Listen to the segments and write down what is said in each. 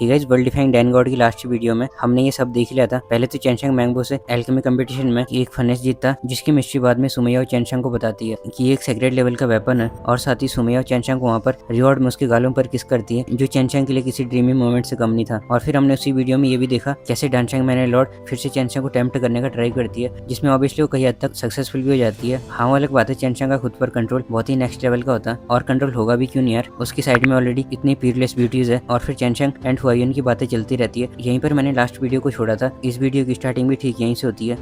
ही guys, world defying Dan God की last video में हमने ये सब देख लिया था। पहले तो चैनशंग मैंगबो से एल्केमी कंपटीशन में एक फर्नेस जीतता, जिसकी मिस्ट्री बाद में सुमैया और चैनशंग को बताती है कि ये एक सेक्रेट लेवल का वेपन है। और साथ ही सुमैया और चैनशंग को वहाँ पर रिवॉर्ड में उसके गालों पर किस करती है, जो चैनशंग के लिए किसी ड्रीमी मोमेंट से कम नहीं था। और फिर हमने उसी वीडियो में ये भी देखा कैसे डांशंग मैंने लॉर्ड फिर से चैनशंग को टेम्प्ट करने का ट्राई करती है, जिसमें ऑब्वियसली वो कहीं हद तक सक्सेसफुल भी हो जाती है। हाँ, वो अलग बात है, चैनशंग का खुद पर कंट्रोल बहुत ही नेक्स्ट लेवल का होता है, और कंट्रोल होगा भी क्यों नहीं यार, उसकी साइड में ऑलरेडी इतनी पीयरलेस ब्यूटीज है। और फिर चैनशंग एंड हुआयुन की बातें चलती रहती है। यहीं पर मैंने लास्ट वीडियो को छोड़ा था। इस वीडियो की स्टार्टिंग भी ठीक यहीं से होती है।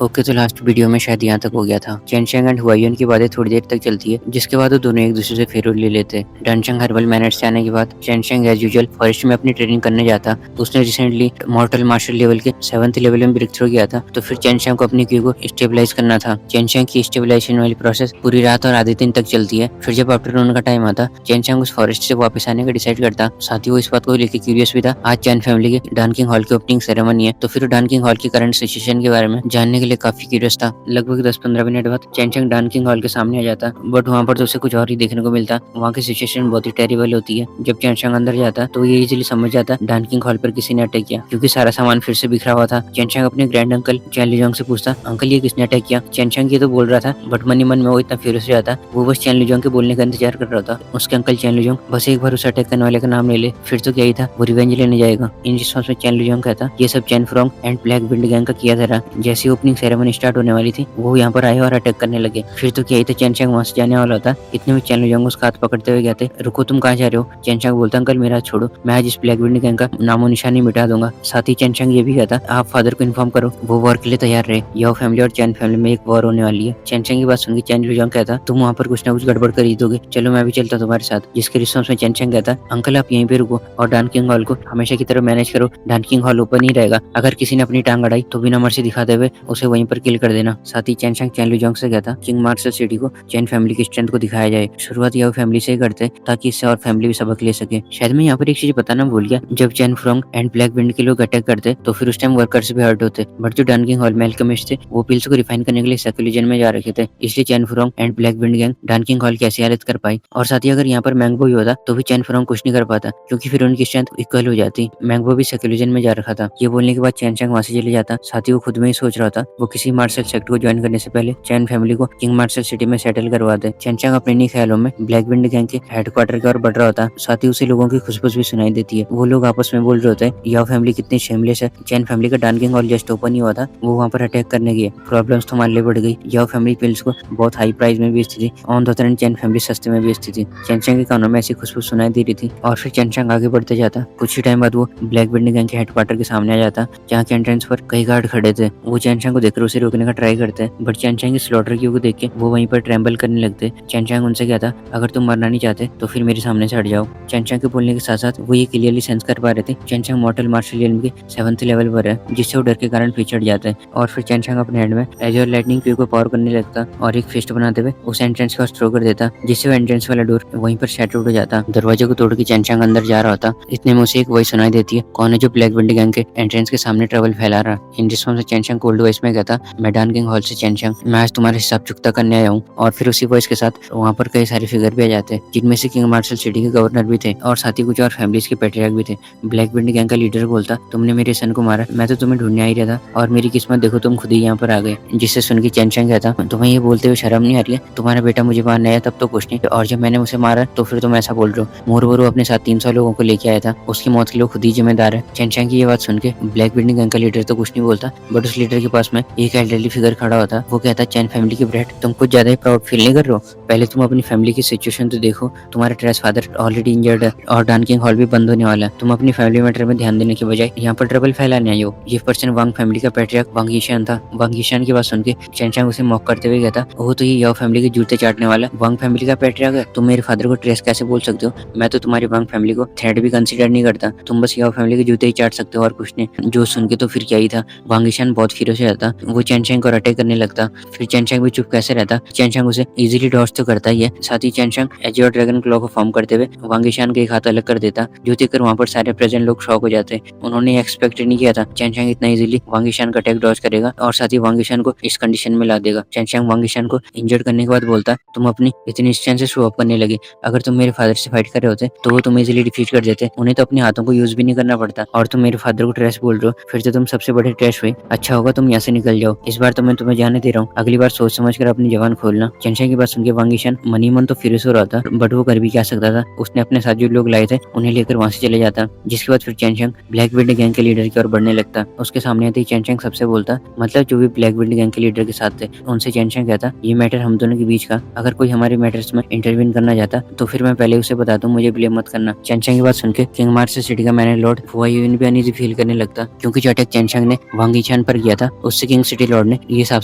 ओके, तो लास्ट वीडियो में शायद यहाँ तक हो गया था। चैनशंग एंड हुआयुन की बातें थोड़ी देर तक चलती है, जिसके बाद वो दोनों एक दूसरे से फेरोल ले लेते हैं। डांशंग हर्बल मैनर्स से आने के बाद चैनशंग एज यूजुअल फॉरेस्ट में अपनी ट्रेनिंग करने जाता। उसने रिसेंटली मॉर्टल मार्शल लेवल के 7th लेवल में ब्रेक थ्रू किया था, तो फिर चैनशंग को अपनी क्यू को स्टेबलाइज करना था। चैनशंग की स्टेबलाइजेशन वाली प्रोसेस पूरी रात और आधे दिन तक चलती है। फिर जब आफ्टरनून का टाइम आता, चैनशंग उस फॉरेस्ट से वापस आने का डिसाइड करता। साथ ही वो इस बात को लेकर क्यूरियस भी था। आज चैन फैमिली के डानकिंग हॉल की ओपनिंग सेरेमनी है, तो फिर डानकिंग हॉल की करंट सिचुएशन के बारे में जानने के लिए काफी क्यूरियस था। लगभग 10-15 मिनट बाद चैनशंग डानकिंग हॉल के सामने आ जाता, बट वहाँ पर तो उसे कुछ और ही देखने को मिलता। वहाँ की सिचुएशन बहुत ही टेरिबल होती है। जब चैनशंग अंदर जाता तो ये इजीली समझ जाता डानकिंग हॉल पर किसी ने अटैक किया, क्योंकि सारा सामान फिर से बिखरा हुआ था। चैनशंग अपने ग्रैंड अंकल चैन लिजोंग से पूछता, अंकल ये किसने अटैक किया? चैनशंग ये तो बोल रहा था, बट मन ही मन में वो इतना फ्यूरियस हो जाता, वो बस चैन लिजोंग के बोलने का इंतजार कर रहा था। उसके अंकल चैन लिजोंग बस एक बार उसे अटैक करने वाले का नाम ले ले, फिर तो क्या ही था, वो रिवेंज लेने जाएगा। इन रिस्पॉन्स में चैन लिजोंग कहता, ये सब चैन फ्रॉन्ग एंड ब्लैक विंड गैंग का किया था। जैसी ओपनिंग सेरेमनी स्टार्ट होने वाली थी, वो यहाँ पर आए और अटैक करने लगे। फिर तो क्या ही था, चैनशंग वहां से जाने वाला था। इतने में चैन लिजोंग उसका हाथ पकड़ते हुए कहते, रुको, तुम कहाँ जा रहे हो? चैनशंग बोलता, अंकल मेरा हाथ छोड़ो, मैं आज इस ब्लैक विंड गैंग का नामो निशान ही मिटा दूंगा। साथ ही चैनशंग ये भी कहता, आप फादर को इन्फॉर्म करो, वो वॉर के लिए तैयार रहे। याओ फैमिली और चैन फैमिली में एक वॉर होने वाली है। चैनशंग की बात सुनकर चैन लिजोंग कहता, तुम वहाँ पर कुछ ना कुछ गड़बड़ कर ही दोगे, चलो मैं भी चलता तुम्हारे साथ। जिसके रिस्पॉन्स में चैनशंग कहता, अंकल आप यहीं पे रुको और डानकिंग हॉल को हमेशा की तरह मैनेज करो। डानकिंग हॉल ओपन ही रहेगा, अगर किसी ने अपनी टांग अड़ाई तो बिना मर्जी दिखाते हुए उसे वहीं पर किल कर देना। साथ ही चैनशंग चैन लिजोंग से कहता, किंग मार्शल सिटी को चैन फैमिली की स्ट्रेंथ को दिखाया जाए। शुरुआत याओ फैमिली से ही करते, ताकि इससे और फैमिली भी सबक ले सके। शायद मैं यहाँ पर एक चीज बताना भूल गया, जब चैन फ्रॉन्ग एंड ब्लैक विंड के लोग अटैक करते तो फिर उस टाइम वर्कर्स भी हर्ट होते, बट जो डानकिंग हॉल में अल्केमिस्ट थे वो पिल्स को रिफाइन करने के लिए सर्कुलेशन में जा रखे थे, इसलिए चैन फ्रॉन्ग एंड ब्लैक विंड गैंग डानकिंग हॉल की ऐसी हालत कर पाई। और साथ ही अगर यहाँ पर मैंगबो भी होता तो भी चैन फ्रॉन्ग कुछ नहीं कर पाता, क्योंकि फिर उनकी स्ट्रेंथ इक्वल हो जाती। मैंगबो भी सर्कुलेशन में जा रखा था। ये बोलने के बाद चैनशंग वहां से चले जाता। साथ ही वो खुद में ही सोच रहा था, वो किसी मार्शल सेक्ट को ज्वाइन करने से पहले चैन फैमिली को किंग मार्शल सिटी में सेटल करवा दे। चैनशंग अपने इन्हीं ख्यालों में ब्लैक विंड गैंग के हेडक्वार्टर की ओर बढ़ रहा होता। साथ ही उसे लोगों की खुशबू भी सुनाई देती है। वो लोग आपस में बोल रहे होते हैं, याओ फैमिली कितनी शेमलेस है। चैन फैमिली का डानकिंग हॉल जस्ट ओपन ही हुआ था, वो वहाँ पर अटैक करने गए, प्रॉब्लम्स तो मान ले बढ़ गई। याओ फैमिली पिल्स को बहुत हाई प्राइस में बेचती थी, on the other chain family सस्ते में बेचती थी। चैनशंग के कानों में ऐसी खुशबू सुनाई दे रही थी। और फिर चैनशंग आगे बढ़ते जाता। कुछ ही टाइम बाद वो ब्लैक विंड गैंग के हेडक्वार्टर के सामने आ जाता, जहाँ के एंट्रेंस पर कई गार्ड खड़े थे। वो चैनशंग को देखकर उसे रोकने का ट्राई करते, बट चैनशंग की स्लॉटर क्यू को देख के वो वहीं पर ट्रेम्बल करने लगते। चैनशंग उनसे कहता, अगर तुम मरना नहीं चाहते तो फिर मेरे सामने से हट जाओ। चैनशंग के बोलने के साथ साथ वो ये क्लियरली सेंस कर पा रहे थे चैनशंग मॉर्टल मार्शल रियल्म के 7th लेवल पर है, जिससे वो डर के कारण पीछे हट जाते हैं। और फिर चैनशंग अपने हैंड में एजर लाइटनिंग क्यू को पावर करने लगता और एक फिस्ट बनाते हुए उस एंट्रेंस का थ्रो कर देता, जिससे वो एंट्रेंस वाला डोर वहीं पर शैटर्ड हो जाता। दरवाजे को तोड़ के चैनशंग अंदर जा रहा होता। इतने में उसे एक वॉइस सुनाई देती है, कौन है जो ब्लैक विंड गैंग के एंट्रेंस के सामने ट्रबल फैला रहा। इन रिस्पॉन्स में चैनशंग कोल्ड वॉइस में कहता, मैं डानकिंग हॉल से चैनशंग, मैं आज तुम्हारे हिसाब चुकता करने आया हूँ। और फिर उसी वॉइस के साथ वहाँ पर कई सारे फिगर भी आ जाते, जिनमें से किंग मार्शल सिटी के गवर्नर भी थे और साथ ही कुछ और फैमिलीज के पैट्रियार्क भी थे। ब्लैक विंड गैंग का लीडर बोलता, तुमने मेरे सन को मारा, मैं तो तुम्हें ढूंढने ही रहा था और मेरी किस्मत देखो तुम खुद ही यहाँ पर आ गए। जिससे सुन के चैनशंग कहता, तुम्हें ये बोलते हुए शर्म नहीं आ रही है? तुम्हारा बेटा मुझे मारने आया तब तो कुछ नहीं, और जब मैंने उसे मारा तो फिर तुम ऐसा बोल रहे हो। मोरवरो अपने साथ 300 लोगों को लेके आया था, उसकी मौत के लिए खुद ही जिम्मेदार है। चैनशंग की ये बात सुन के ब्लैक विंड गैंग का लीडर तो कुछ नहीं बोलता, बट उस लीडर के पास में एक एल्डरली फिगर खड़ा होता। वो कहता, चैन फैमिली की ब्रेड, तुम कुछ ज्यादा ही प्राउड फील नहीं कर रहे हो? पहले तुम अपनी फैमिली की सिचुएशन तो देखो, तुम्हारे ट्रेस फादर ऑलरेडी इंजर्ड है और डानकिंग हॉल भी बंद होने वाला है। तुम अपनी फैमिली मैटर में ध्यान देने के बजाय यहाँ पर ट्रबल फैलाने आई हो। ये पर्सन वांग फैमिली का पैट्रियार्क वांग यीशान था। वांग यीशान की बात सुन के चैनशंग उसे मॉक करते हुए कहता, वो तो ये याओ फैमिली के जूते चाटने वाला वांग फैमिली का पैट्रियार्क है, तुम मेरे फादर को ट्रेस कैसे बोल सकते हो? मैं तो तुम्हारी वांग फैमिली को थ्रेट भी कंसीडर नहीं करता, तुम बस याओ फैमिली के जूते ही चाट सकते हो और कुछ नहीं। जो सुन के तो फिर क्या ही था, वांग यीशान बहुत फिर हो जाता। वो चैनशैंग को अटैक करने लगता। फिर चैनशैंग भी चुप कैसे रहता, चैनशैंग उसे इजीली डॉज तो करता ही है, साथ ही चैनशैंग एजियो ड्रैगन क्लॉ को फॉर्म करते हुए वांग यीशान के एक हाथ अलग कर देता, जो देखकर वहाँ पर सारे प्रेजेंट लोग शॉक हो जाते। उन्होंने एक्सपेक्ट नहीं किया था चैनशैंग इतना इजीली वांग यीशान का अटैक डॉज करेगा और साथ ही वांग यीशान को इस कंडीशन में ला देगा। चैनशैंग वांग यीशान को इंजर्ड करने के बाद बोलता, तुम अपनी इतनी स्ट्रेंथ से शो अप करने लगे, अगर तुम मेरे फादर से फाइट कर रहे होते तो वो तुम इजीली डिफीट कर देते, उन्हें तो अपने हाथों को यूज भी नहीं करना पड़ता, और तुम मेरे फादर को ट्रैश बोल रहे हो, फिर तो तुम सबसे बड़े ट्रैश हुए। अच्छा होगा तुम यहाँ से निकल जाओ, इस बार तो मैं तुम्हें जाने दे रहा हूँ, अगली बार सोच समझ कर अपनी जबान खोलना। चैनशैंग की बात सुनकर वांग यीशान मन ही मन तो फ्यूरियस हो रहा था, बट वो कर भी क्या सकता था। उसने अपने साथ जो लोग लाए थे उन्हें लेकर वहाँ से चले जाता, जिसके बाद फिर चैनशैंग ब्लैक विंड गैंग के लीडर की ओर बढ़ने लगता। उसके सामने आते ही चैनशैंग सबसे बोलता, मतलब जो भी ब्लैक विंड गैंग के लीडर के साथ थे उनसे चैनशैंग कहता, ये मैटर हम दोनों के बीच का, अगर कोई हमारे मैटर्स में इंटरवीन करना चाहता तो फिर मैं पहले उसे बता दूं, मुझे ब्लेम मत करना। चैनशैंग की बात सुनकर किंग मार्शल सिटी का मैनेजर लॉर्ड हुआ यून भी अनईजी फील करने लगता, क्योंकि जो अटैक चैनशैंग ने वांग यीशान पर किया था उससे किंग सिटी लॉर्ड ने ये साफ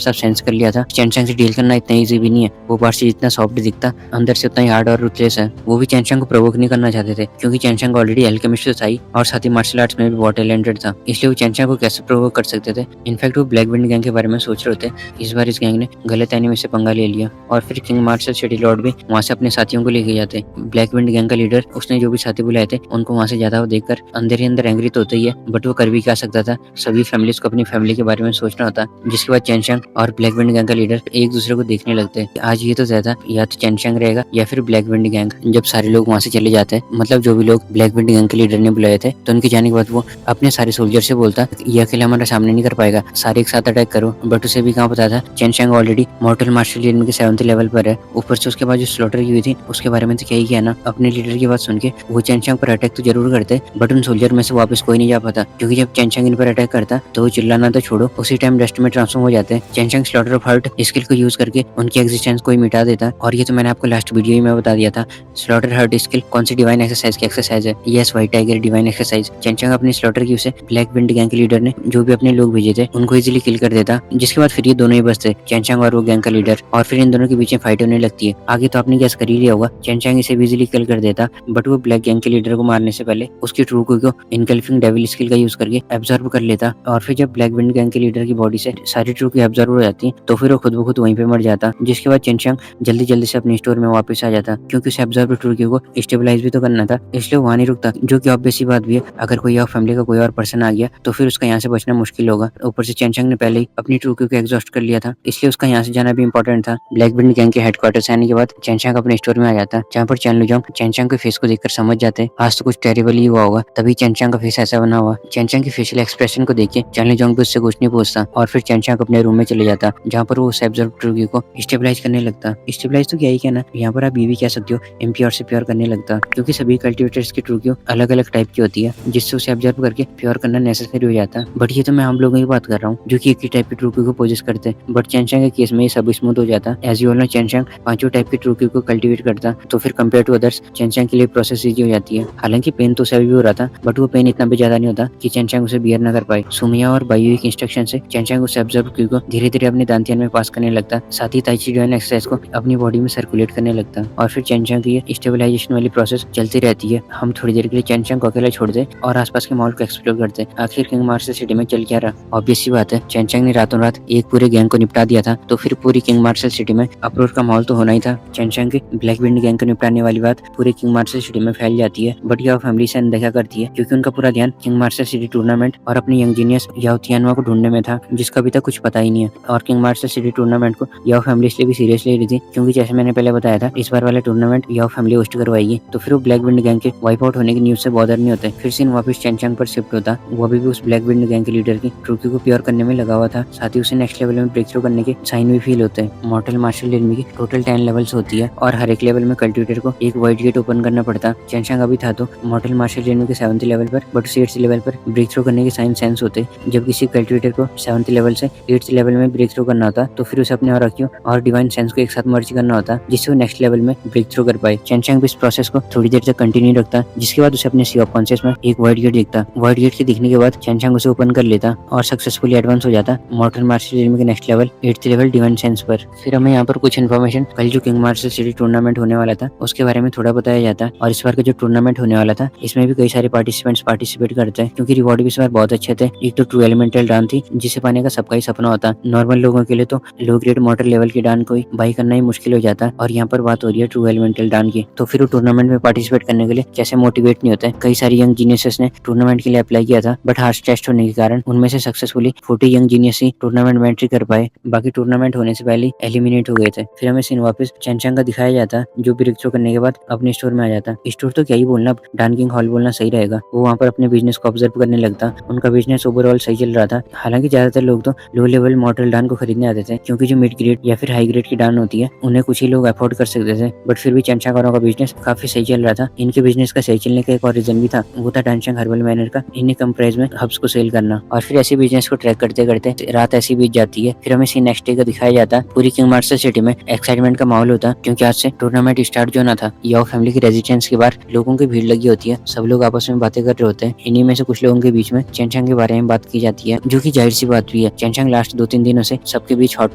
साफ सेंस कर लिया था। चैनशैंग से डील करना इतना ईजी भी नहीं है, वो बाहर से जितना सॉफ्ट दिखता अंदर से उतना ही हार्ड और रुथलेस है। वो भी चैनशैंग को प्रोवोक नहीं करना चाहते थे, क्योंकि चैनशैंग ऑलरेडी अल्केमिस्ट तो था ही और साथ ही मार्शल आर्ट्स में भी बहुत टैलेंटेड था, इसलिए वो चैनशैंग को कैसे प्रोवोक कर सकते थे। इनफैक्ट वो ब्लैक विंड गैंग के बारे में सोच रहे थे। इस बार इस गैंग ने गलत एनिमी से पंगा ले लिया और फिर किंग मार्शल सिटी लॉर्ड भी वहाँ से अपने साथियों को लेके जाते। ब्लैक विंड गैंग का लीडर उसने जो भी साथी बुलाए थे उनको वहाँ से जाता हुआ देखकर अंदर ही अंदर एंग्री तो होता ही है, बट वो कर भी क्या सकता था, सभी फैमिलीज को अपनी फैमिली के बारे में सोचना होता। जिसके बाद चैनशैंग और ब्लैक विंड गैंग का लीडर एक दूसरे को देखने लगते। आज ये तो तय था, या तो चैनशैंग रहेगा या फिर ब्लैक विंड गैंग। जब सारे लोग वहाँ से चले जाते हैं, मतलब जो भी लोग ब्लैक विंड गैंग के लीडर ने बुलाए थे, तो उनके जाने के बाद वो अपने सारे सोल्जर से बोलता, ये अकेले हमारा सामने नहीं कर पाएगा, सारे एक साथ अटैक करो। बट उसे भी कहाँ पता था चैनशैंग ऑलरेडी मॉर्टल मार्शल एनिमी के 7th लेवल पर है, ऊपर से उसके बाद जो स्लॉटर की हुई थी उसके बारे में तो क्या ही कहना। अपने लीडर की बात सुन के वो चैनशैंग पर अटैक तो जरूर करते, बट उन सोल्जर में से वापस कोई नहीं जा पाता, क्योंकि जब चैनशैंग इन पर अटैक करता तो वो चिल्लाना तो छोड़ो उसी टाइम डस्ट में ट्रांसफॉर्म हो जाते हैं। चैनशैंग स्लॉटर ऑफ हार्ट स्किल को यूज करके उनकी एग्जिस्टेंस को ही मिटा देता, और ये तो मैंने आपको लास्ट वीडियो में बता दिया था। स्लॉटर हार्ट स्किल कौन सी डिवाइन एक्सरसाइज की एक्सरसाइज है? Yes, White Tiger divine exercise. चैनशैंग अपनी स्लॉटर की उसे ब्लैक विंड गैंग के लीडर ने जो भी अपने लोग भेजे थे उनको इजीली किल कर देता, जिसके बाद फिर ये दोनों ही बचते, चैनशैंग और वो गैंग का लीडर, और फिर इन दोनों के बीच में फाइट होने लगती है। आगे तो आपने गैस कर ही लिया होगा, चैनशैंग इसे इजीली किल कर देता, बट वो ब्लैक गैंग के लीडर को मारने से पहले उसकी ट्रू को इनकल्फिंग डेविल स्किल का यूज करके एब्जॉर्ब कर लेता, और फिर जब ब्लैक विंड गैंग के लीडर की बॉडी से सारी ट्रू की एब्जॉर्ब हो जाती तो फिर वो खुद ब खुद वहीं पे मर जाता। जिसके बाद चैनशैंग जल्दी जल्दी से अपने स्टोर में वापस आ जाता, क्योंकि उसे एब्जॉर्ब ट्रू को स्टेबलाइज भी तो करना था, इसलिए वहाँ नहीं रुकता, जो कि ऑब्वियस सी बात भी है। अगर कोई और फैमिली का कोई और पर्सन आ गया तो फिर उसका यहाँ से बचना मुश्किल होगा। ऊपर से चैनशैंग ने पहले ही अपनी ट्रू को एग्जॉस्ट कर लिया था, इसलिए उसका यहाँ से जाना भी इंपॉर्टेंट था। ब्लैक विंड गैंग के हेडक्वार्टर से आने के बाद चैनशैंग अपने स्टोर में आ जाता, जहाँ पर चैन लुजोंग चैनशैंग के फेस को देखकर समझ जाते आज तो कुछ टेरिबल ही हुआ होगा, तभी चैनशैंग का फेस ऐसा बना हुआ। चैनशैंग की फेशियल एक्सप्रेशन को देख के चैन लुजोंग भी उससे कुछ नहीं पूछता, और फिर चैनशैंग अपने रूम में चले जाता, जहाँ पर वो एब्जॉर्ब ट्रू को स्टेबलाइज करने लगता। स्टेबलाइज तो क्या ही कहना, यहाँ पर आप ये भी कह सकते हो इम्प्योर से प्योर करने लगता, क्योंकि सभी कल्टिवेटर्स की ट्रू अलग अलग टाइप की होती है, जिससे उसे एब्जॉर्ब करके प्योर करना नेसेसरी हो जाता। बट ये तो मैं हम लोगों की बात कर रहा हूँ जो कि एक ही टाइप की ट्रू को पोजेस करते, बट चैनशैंग के केस में ये सब स्मूथ हो जाता। एज यू ऑल नो चैनशैंग 5 टाइप की ट्रू को कल्टिवेट करता, तो फिर कंपेयर टू अदर्स चैनशैंग के लिए प्रोसेस इजी हो जाती है। हालांकि पेन तो उसे अभी भी हो रहा था, बट वो पेन इतना भी ज्यादा नहीं होता कि चैनशैंग उसे बियर न कर पाए। सुमिया और बायू की इंस्ट्रक्शन से चैनशैंग उसे एब्जॉर्ब को धीरे धीरे अपने दांतियन में पास करने लगता, साथ ही ताइची डिवाइन एक्सरसाइज को अपनी बॉडी में सर्कुलेट करने लगता, और फिर चैनशैंग की ये स्टेबलाइजेशन वाली प्रोसेस चलती रहती है। हम थोड़ी देर के लिए चैनशैंग को अकेला छोड़ दे और आसपास के मॉल को एक्सप्लोर करते। आखिर किंग मार्शल सिटी में चल क्या रहा? ऑब्वियस सी बात है, चैनशैंग ने रातों रात एक पूरे गैंग को निपटा दिया था, तो फिर पूरी किंग मार्शल सिटी में अप्रोच का माहौल तो होना ही था। चैनशैंग की ब्लैक विंड गैंग को निपटाने वाली बात पूरी किंग मार्शल सिटी में फैल जाती है, बट यह फैमिली से अनदेखा करती है, क्योंकि उनका पूरा ध्यान किंग मार्शल सिटी टूर्नामेंट और अपनी यंग जीनियस याओ तियानवा को ढूंढने में था, जिसका अभी तक कुछ पता ही नहीं है। और किंग मार्शल सिटी टूर्नामेंट को याओ फैमिली इसलिए भी सीरियस ले रही थी, क्योंकि जैसे मैंने पहले बताया था इस बार वाला टूर्नामेंट याओ फैमिली होस्ट करवाएगी, तो फिर वो ब्लैक विंड गैंग के वाइप आउट होने की न्यूज से बॉदर नहीं होते। फिर सीन वापस चैनशैंग पर शिफ्ट होता, वो अभी भी उस ब्लैक विंड गैंग के लीडर की ट्रूकी को प्योर करने में लगा हुआ था, साथ ही उसे नेक्स्ट लेवल में ब्रेक थ्रू करने के साइन भी फील होते हैं। मॉर्टल मार्शल एनिमी की टोटल 10 लेवल्स होती है, और हर एक लेवल में कल्टिवेटर को एक वाइट गेट ओपन करना पड़ता। चैनशैंग अभी था तो मॉर्टल मार्शल एनिमी के 7th लेवल पर, बट उसे 8th लेवल पर ब्रेक थ्रू करने के साइन सेंस होते। जब किसी कल्टिवेटर को 7th लेवल से 8th लेवल में ब्रेक थ्रू करना होता, तो फिर उसे अपने और और डिवाइन सेंस को एक साथ मर्ज करना होता, जिससे वो नेक्स्ट लेवल में ब्रेक थ्रू कर पाए। चैनशैंग भी इस प्रोसेस को थोड़ी देर तक कंटिन्यू रखता, जिसके बाद उसे अपने सी ऑफ कॉन्शियस में एक वाइट गेट दिखता। वाइट गेट के दिखने के बाद चैनशैंग उसे ओपन कर लेता और सक्सेसफुली एडवांस हो जाता मॉर्टल मार्शल एनिमी के next level 8th level divine sense पर। फिर हमें यहाँ पर कुछ इन्फॉर्मेशन कल जो किंग मार्शल सिटी टूर्नामेंट होने वाला था उसके बारे में थोड़ा बताया जाता, और इस बार का जो टूर्नामेंट होने वाला था इसमें भी कई सारे पार्टिसिपेंट्स पार्टिसिपेट करते हैं, क्योंकि रिवॉर्ड भी इस बार बहुत अच्छे थे। एक तो ट्रू एलिमेंटल डान थी, जिसे पाने का सबका ही सपना होता है। नॉर्मल लोगों के लिए तो लो ग्रेड मोटर लेवल की डान को ही बाई करना ही मुश्किल हो जाता है, और यहाँ पर बात हो रही है ट्रू एलिमेंटल डान की। तो फिर वो टूर्नामेंट में पार्टिसिपेट करने के लिए कैसे मोटिवेट नहीं होता है। कई सारी यंग जीनियसेस ने टूर्नामेंट के लिए अप्लाई किया था, बट हार्श टेस्ट होने के कारण उनमें से सक्सेसफुली 40 यंग जीनियस ही टूर्नामेंट में एंट्री कर पाए। बाकी टूर्नामेंट होने से पहले एलिमिनेट हो गए थे। फिर हमें सीन वापस चैनचैंग का दिखाया जाता, जो ब्रेक थ्रू करने के बाद अपने स्टोर में आ जाता। स्टोर तो क्या ही बोलना, अब डानकिंग हॉल बोलना सही रहेगा। वो वहाँ पर अपने बिजनेस को ऑब्जर्व करने लगता। उनका बिजनेस ओवरऑल सही चल रहा था। हालांकि ज्यादातर लोग तो लो लेवल मॉडल डान को खरीदने आते थे, क्योंकि जो मिड ग्रेड या फिर हाई ग्रेड की डान होती है उन्हें कुछ ही लोग अफोर्ड कर सकते थे। बट फिर भी चैनचैंग का बिजनेस काफी सही चल रहा था। इनके बिजनेस का सही चलने का एक और रीजन भी था, वो था डांशंग हर्बल मैनर का इन्हें कम प्राइस में हब्स को सेल करना। और फिर ऐसे बिजनेस को ट्रैक करते करते रात ऐसी बीत जाती है। फिर हमें सीन नेक्स्ट डे का दिखाया जाता। पूरी किंग मार्शल सिटी में एक्साइटमेंट का माहौल होता, क्योंकि आज से टूर्नामेंट स्टार्ट जो ना था। याओ फैमिली की रेजिडेंस के बाहर लोगों की भीड़ लगी होती है। सब लोग आपस में बातें कर रहे होते हैं। इन्हीं में से कुछ लोगों के बीच में चैनचैंग के बारे में बात की जाती है, जो कि जाहिर सी बात भी है। चैनचैंग लास्ट 2-3 दिनों से सबके बीच हॉट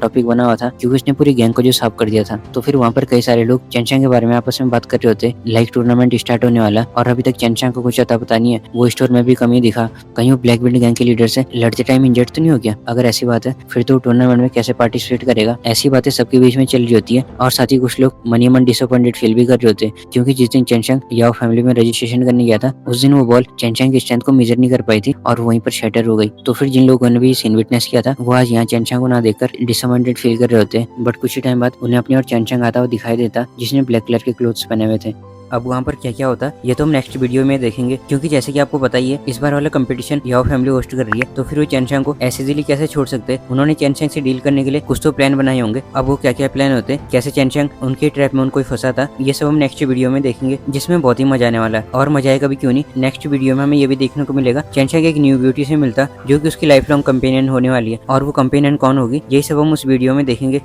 टॉपिक बना हुआ था, क्योंकि उसने पूरी गैंग को जो साफ कर दिया था। तो फिर वहाँ पर कई सारे लोग चैनचैंग के बारे में आपस में बात कर रहे होते, लाइक टूर्नामेंट स्टार्ट होने वाला और अभी तक चैनचैंग को कुछ अता पता नहीं है। वो स्टोर में भी कमी दिखा, कहीं वो ब्लैक बेल्ट गैंग के लीडर से लड़ते टाइम इंजर्ड तो नहीं हो गया। अगर ऐसी बात है फिर तो टूर्नामेंट में कैसे पार्टिसिपेट करेगा। ऐसी बातें सबके बीच में चल रही होती है, और साथ ही कुछ लोग मनी मन डिसअपॉइंटेड फील भी कर रहे होते, क्योंकि जिस दिन चैनचैंग याओ फैमिली में रजिस्ट्रेशन करने गया था उस दिन वो बॉल चैनचैंग की स्ट्रेंथ को मेजर नहीं कर पाई थी और वहीं पर शैटर हो गई। तो फिर जिन लोगों ने भी सीन विटनेस किया था वो आज यहाँ चैनचैंग को ना देखकर डिसअपॉइंटेड फील कर रहे होते, बट कुछ ही टाइम बाद उन्हें अपनी और चैनचैंग आता हुआ दिखाई देता, जिसने ब्लैक कलर के क्लोथ्स पहने हुए थे। अब वहाँ पर क्या क्या होता ये तो हम नेक्स्ट वीडियो में देखेंगे, क्योंकि जैसे कि आपको पता ही है इस बार वाला कंपटीशन याओ फैमिली होस्ट कर रही है। तो फिर वो चैनचैंग को ऐसे इजीली कैसे छोड़ सकते हैं। उन्होंने चैनचैंग से डील करने के लिए कुछ तो प्लान बनाए होंगे। अब वो क्या क्या प्लान होते, कैसे चैनचैंग उनके ट्रैप में उनको फंसा था, ये सब हम नेक्स्ट वीडियो में देखेंगे, जिसमें बहुत ही मजा आने वाला है। और मजा आएगा भी क्यों नहीं, नेक्स्ट वीडियो में हमें ये भी देखने को मिलेगा चैनचैंग एक न्यू ब्यूटी से मिलता, जो कि उसकी लाइफ लॉन्ग कंपेनियन होने वाली है। और वो कंपेनियन कौन होगी, यही सब हम उस वीडियो में देखेंगे।